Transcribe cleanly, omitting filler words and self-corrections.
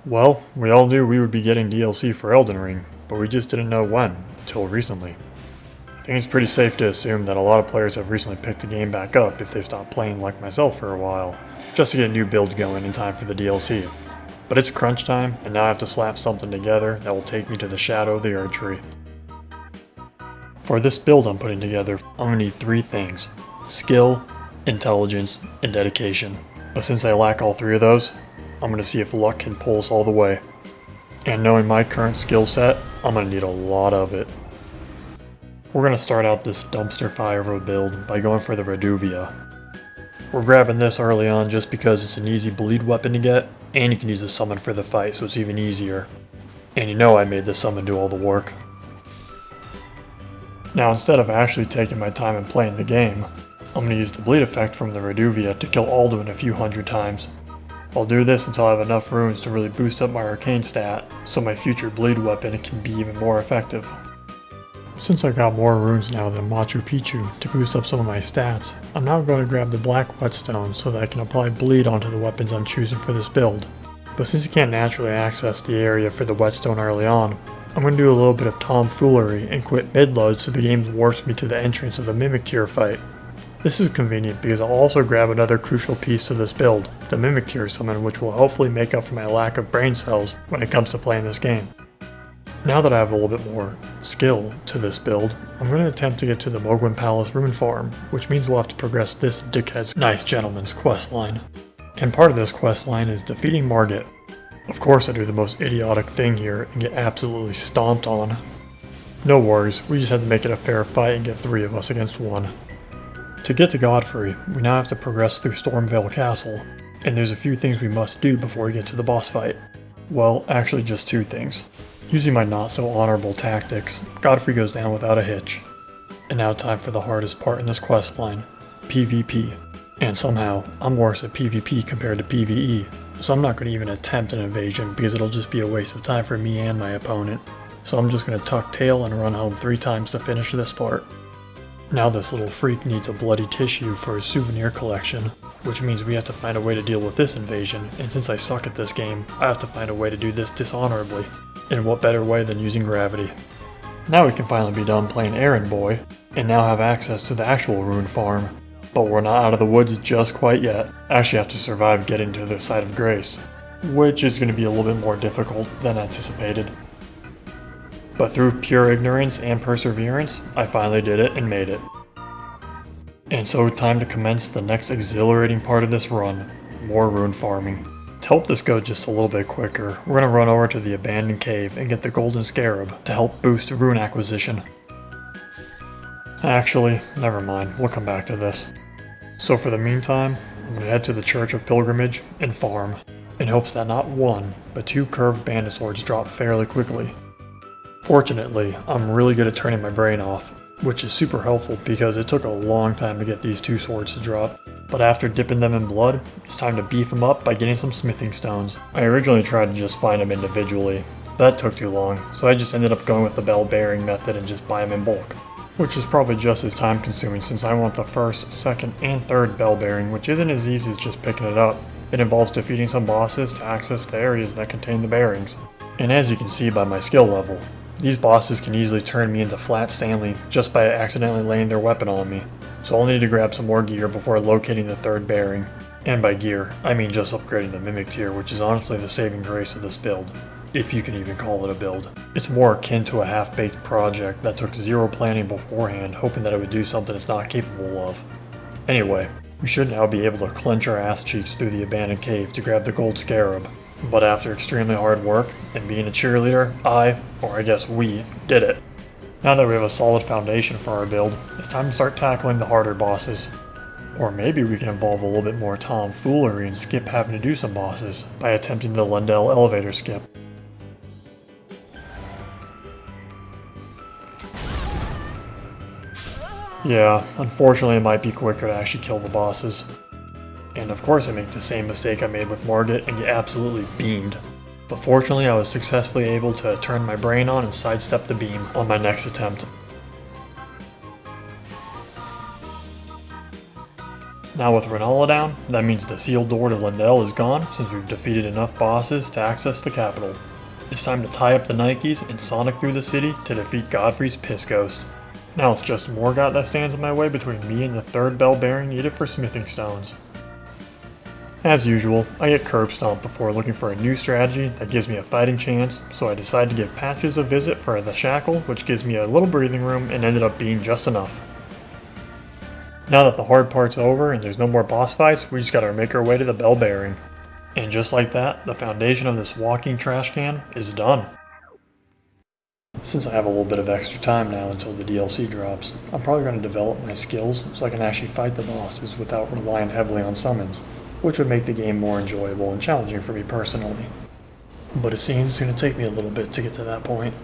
Well, we all knew we would be getting DLC for Elden Ring, but we just didn't know when, until recently. I think it's pretty safe to assume that a lot of players have recently picked the game back up if they've stopped playing like myself for a while, just to get a new build going in time for the DLC. But it's crunch time, and now I have to slap something together that will take me to the shadow of the Erdtree. For this build I'm putting together, I'm going to need three things: skill, intelligence, and dedication. But since I lack all three of those, I'm going to see if luck can pull us all the way. And knowing my current skill set, I'm going to need a lot of it. We're going to start out this dumpster fire of a build by going for the Reduvia. We're grabbing this early on just because it's an easy bleed weapon to get, and you can use the summon for the fight, so it's even easier. And you know I made the summon do all the work. Now instead of actually taking my time and playing the game, I'm going to use the bleed effect from the Reduvia to kill Alduin a few hundred times. I'll do this until I have enough runes to really boost up my arcane stat, so my future bleed weapon can be even more effective. Since I got more runes now than Machu Picchu to boost up some of my stats, I'm now going to grab the black whetstone so that I can apply bleed onto the weapons I'm choosing for this build. But since you can't naturally access the area for the whetstone early on, I'm going to do a little bit of tomfoolery and quit mid-load so the game warps me to the entrance of the Mimic Tear fight. This is convenient because I'll also grab another crucial piece to this build, the Mimic Tear summon, which will hopefully make up for my lack of brain cells when it comes to playing this game. Now that I have a little bit more skill to this build, I'm going to attempt to get to the Mogwin Palace rune farm, which means we'll have to progress this dickhead's nice gentleman's quest line. And part of this quest line is defeating Margit. Of course I do the most idiotic thing here and get absolutely stomped on. No worries, we just had to make it a fair fight and get three of us against one. To get to Godfrey, we now have to progress through Stormvale Castle, and there's a few things we must do before we get to the boss fight. Well, actually just two things. Using my not so honorable tactics, Godfrey goes down without a hitch. And now time for the hardest part in this questline, PvP. And somehow, I'm worse at PvP compared to PvE, so I'm not going to even attempt an invasion because it'll just be a waste of time for me and my opponent. So I'm just going to tuck tail and run home 3 times to finish this part. Now this little freak needs a bloody tissue for his souvenir collection, which means we have to find a way to deal with this invasion, and since I suck at this game, I have to find a way to do this dishonorably. And what better way than using gravity? Now we can finally be done playing Errand Boy, and now have access to the actual rune farm. But we're not out of the woods just quite yet. I actually have to survive getting to the site of grace, which is going to be a little bit more difficult than anticipated. But through pure ignorance and perseverance, I finally did it and made it. And so time to commence the next exhilarating part of this run, more rune farming. To help this go just a little bit quicker, we're going to run over to the abandoned cave and get the golden scarab to help boost rune acquisition. Actually, never mind, we'll come back to this. So for the meantime, I'm going to head to the Church of Pilgrimage and farm, in hopes that not one, but 2 curved bandit swords drop fairly quickly. Fortunately, I'm really good at turning my brain off, which is super helpful because it took a long time to get these 2 swords to drop. But after dipping them in blood, it's time to beef them up by getting some smithing stones. I originally tried to just find them individually, but that took too long, so I just ended up going with the bell bearing method and just buy them in bulk. Which is probably just as time consuming since I want the first, second, and third bell bearing, which isn't as easy as just picking it up. It involves defeating some bosses to access the areas that contain the bearings. And as you can see by my skill level, these bosses can easily turn me into Flat Stanley just by accidentally laying their weapon on me, so I'll need to grab some more gear before locating the third bearing. And by gear, I mean just upgrading the Mimic Tear, which is honestly the saving grace of this build, if you can even call it a build. It's more akin to a half-baked project that took 0 planning beforehand, hoping that it would do something it's not capable of. Anyway, we should now be able to clench our ass cheeks through the abandoned cave to grab the gold scarab. But after extremely hard work, and being a cheerleader, I guess we, did it. Now that we have a solid foundation for our build, it's time to start tackling the harder bosses. Or maybe we can involve a little bit more tomfoolery and skip having to do some bosses by attempting the Lendel elevator skip. Yeah, unfortunately it might be quicker to actually kill the bosses. And of course I make the same mistake I made with Margit and get absolutely beamed. But fortunately I was successfully able to turn my brain on and sidestep the beam on my next attempt. Now with Renala down, that means the sealed door to Lindell is gone since we've defeated enough bosses to access the capital. It's time to tie up the Nikes and sonic through the city to defeat Godfrey's Piss Ghost. Now it's just Morgott that stands in my way between me and the third bell bearing needed for smithing stones. As usual, I get curb stomped before looking for a new strategy that gives me a fighting chance, so I decide to give Patches a visit for the shackle, which gives me a little breathing room and ended up being just enough. Now that the hard part's over and there's no more boss fights, we just gotta make our way to the bell bearing. And just like that, the foundation of this walking trash can is done. Since I have a little bit of extra time now until the DLC drops, I'm probably going to develop my skills so I can actually fight the bosses without relying heavily on summons, which would make the game more enjoyable and challenging for me personally. But it seems it's going to take me a little bit to get to that point.